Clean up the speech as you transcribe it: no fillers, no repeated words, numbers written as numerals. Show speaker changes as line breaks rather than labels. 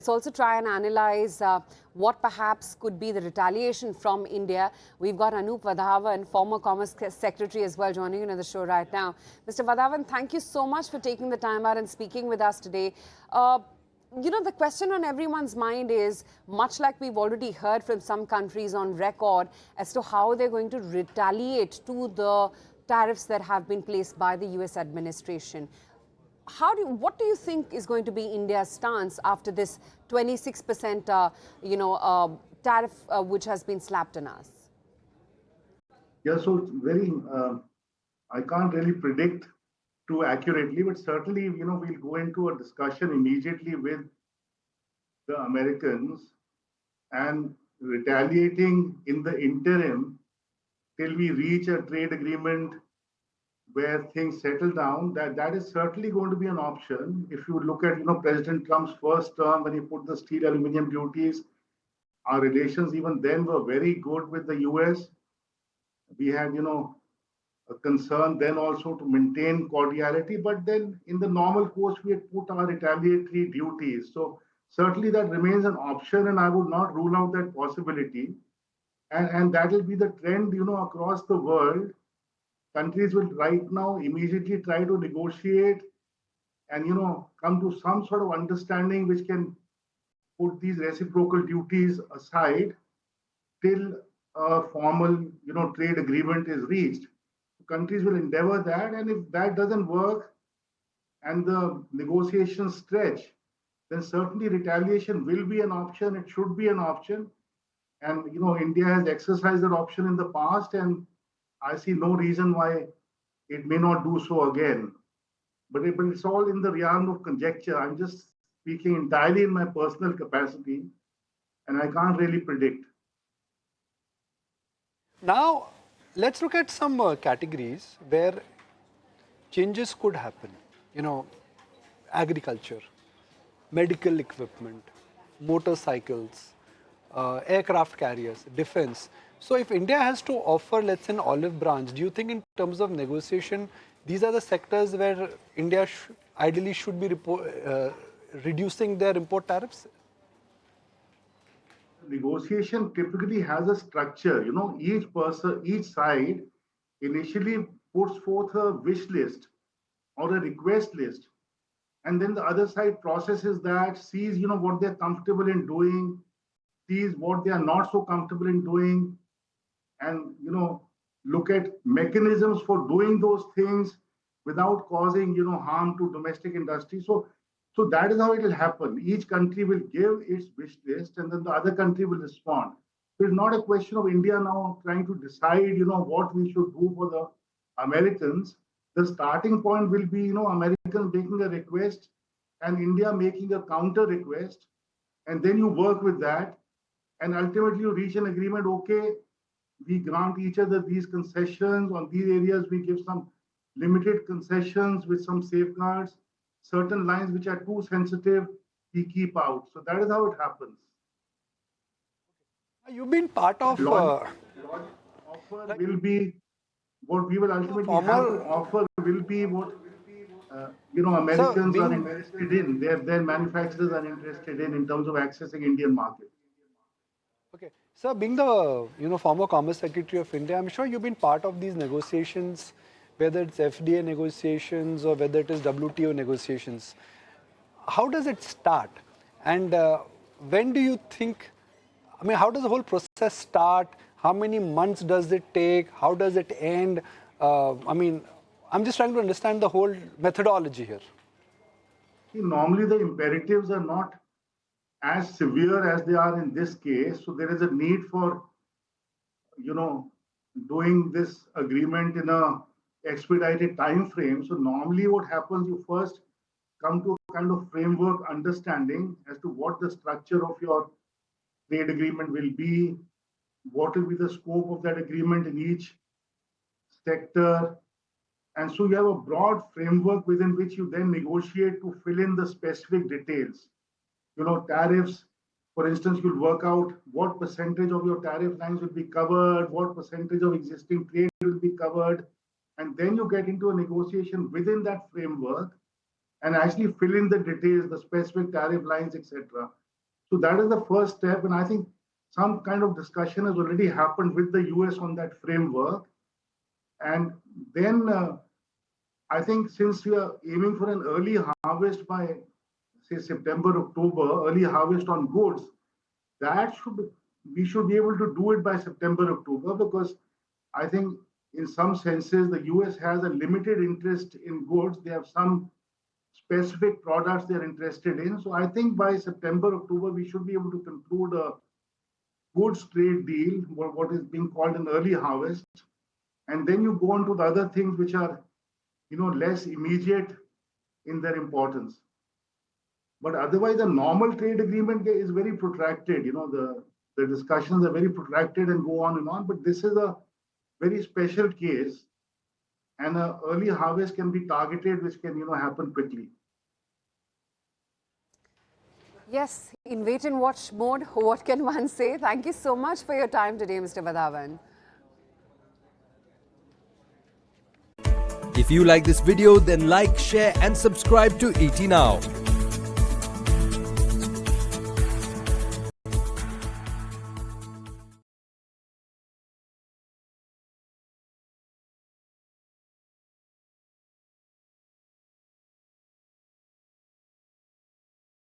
Let's also try and analyze what perhaps could be the retaliation from India. We've got Anup Wadhawan, former Commerce Secretary as well, joining in on the show right now. Mr. Wadhawan, thank you so much for taking the time out and speaking with us today. The question on everyone's mind is, much like we've already heard from some countries on record, as to how they're going to retaliate to the tariffs that have been placed by the US administration. What do you think is going to be India's stance after this 26% tariff which has been slapped on us?
Yeah, so I can't really predict too accurately, but certainly, we'll go into a discussion immediately with the Americans and retaliating in the interim till we reach a trade agreement where things settle down. That is certainly going to be an option. If you look at, President Trump's first term when he put the steel aluminum duties, our relations even then were very good with the US. We had, a concern then also to maintain cordiality, but then in the normal course, we had put our retaliatory duties. So certainly that remains an option, and I would not rule out that possibility. And that will be the trend, across the world. Countries will right now immediately try to negotiate and, come to some sort of understanding which can put these reciprocal duties aside till a formal, trade agreement is reached. Countries will endeavor that, and if that doesn't work and the negotiations stretch, then certainly retaliation will be an option. It should be an option. And, India has exercised that option in the past, and I see no reason why it may not do so again. But it's all in the realm of conjecture. I'm just speaking entirely in my personal capacity, and I can't really predict.
Now, let's look at some categories where changes could happen. Agriculture, medical equipment, motorcycles, aircraft carriers, defense. So if India has to offer, let's say, an olive branch, do you think in terms of negotiation, these are the sectors where India ideally should be reducing their import tariffs?
Negotiation typically has a structure. Each side initially puts forth a wish list or a request list, and then the other side processes that, sees what they're comfortable in doing, sees what they are not so comfortable in doing, and look at mechanisms for doing those things without causing harm to domestic industry. So that is how it will happen. Each country will give its wish list, and then the other country will respond. So it's not a question of India now trying to decide, what we should do for the Americans. The starting point will be, Americans making a request and India making a counter request, and then you work with that, and ultimately you reach an agreement. Okay, we grant each other these concessions. On these areas, we give some limited concessions with some safeguards. Certain lines which are too sensitive, we keep out. So that is how it happens.
You've been part of...
offer will be what we will ultimately have to offer will be what Americans are interested in. Their manufacturers are interested in terms of accessing Indian market.
Okay. Sir, being the former Commerce Secretary of India, I'm sure you've been part of these negotiations, whether it's FDA negotiations or whether it is WTO negotiations. How does it start? And when do you think, how does the whole process start? How many months does it take? How does it end? I'm just trying to understand the whole methodology here.
See, normally the imperatives are not as severe as they are in this case. So there is a need for, doing this agreement in a expedited time frame. So normally what happens, you first come to a kind of framework understanding as to what the structure of your trade agreement will be, what will be the scope of that agreement in each sector. And so you have a broad framework within which you then negotiate to fill in the specific details. Tariffs, for instance, you'll work out what percentage of your tariff lines will be covered, what percentage of existing trade will be covered, and then you get into a negotiation within that framework and actually fill in the details, the specific tariff lines, etc. So that is the first step. And I think some kind of discussion has already happened with the US on that framework. And then I think since we are aiming for an early harvest by, say, September, October, early harvest on goods, we should be able to do it by September, October, because I think in some senses the US has a limited interest in goods. They have some specific products they're interested in. So I think by September, October, we should be able to conclude a goods trade deal, what is being called an early harvest. And then you go on to the other things which are, less immediate in their importance. But otherwise, the normal trade agreement is very protracted. The discussions are very protracted and go on and on. But this is a very special case, and an early harvest can be targeted, which can, happen quickly.
Yes, in wait and watch mode, what can one say? Thank you so much for your time today, Mr. Wadhawan.
If you like this video, then like, share and subscribe to ET Now.